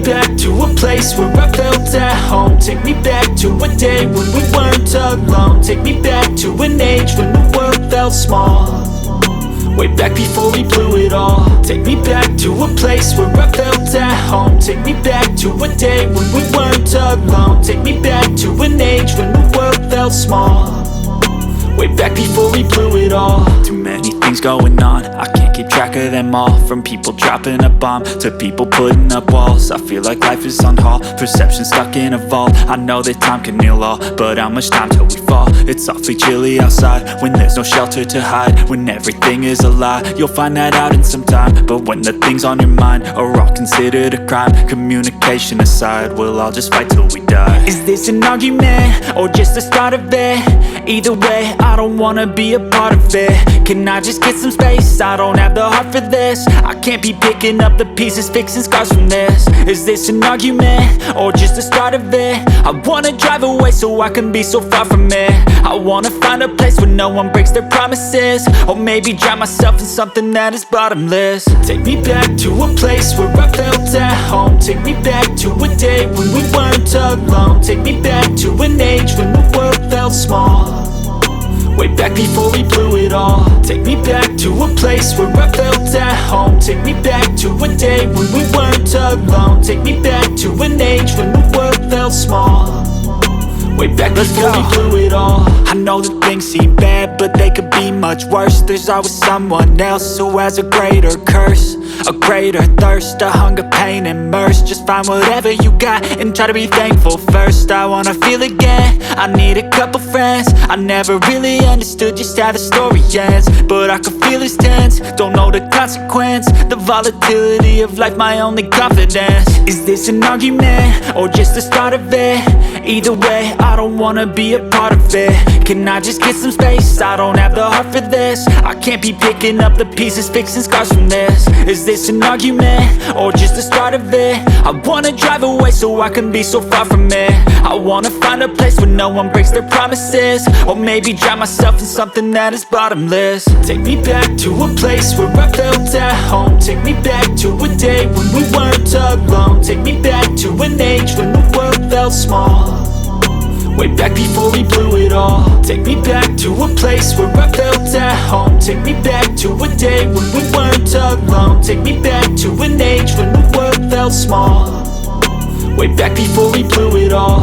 back to a place where I felt at home. Take me back to a day when we weren't alone. Take me back to an age when the world felt small, way back before we blew it all. Take me back to a place where I felt at home. Take me back to a day when we weren't alone. Take me back to an age when the world felt small, way back before we blew it all. Too many things going on, I can't keep track of them all. From people dropping a bomb to people putting up walls. I feel like life is on hold, perception stuck in a vault. I know that time can heal all, but how much time till we fall? It's awfully chilly outside when there's no shelter to hide. When everything is a lie, you'll find that out in some time. But when the things on your mind are all considered a crime, communication aside, we'll all just fight till we die. Is this an argument or just the start of it? Either way, I don't wanna be a part of it. Can I just get some space? I don't have the heart for this. I can't be picking up the pieces, fixing scars from this. Is this an argument or just the start of it? I wanna drive away so I can be so far from it. I wanna find a place where no one breaks their promises, or maybe drown myself in something that is bottomless. Take me back to a place where I felt at home. Take me back to a day when we weren't alone. Take me back to an age when the world felt small, way back before we blew it all. Take me back to a place where I felt at home. Take me back to a day when we weren't alone. Take me back to an age when the world felt small, way back before we blew it all. I know that things seem bad, but they could be much worse. There's always someone else who has a greater curse, a greater thirst, a hunger, pain, and mercy. Just find whatever you got and try to be thankful first. I wanna feel again, I need a couple friends. I never really understood just how the story ends, but I can feel it's tense, don't know the consequence. The volatility of life, my only confidence. Is this an argument or just the start of it? Either way, I don't wanna be a part of it. Can I just get some space? I don't have the heart for this. I can't be picking up the pieces, fixing scars from this. Is this an argument or just the start of it? I wanna drive away so I can be so far from it. I wanna find a place where no one breaks their promises, or maybe drown myself in something that is bottomless. Take me back to a place where I felt at home. Take me back to a day when we weren't alone. Take me back to an age when the world felt small, way back before we blew it all. Take me back to a place where I felt at home. Take me back to a day when we weren't alone. Take me back to an age when the world felt small, way back before we blew it all.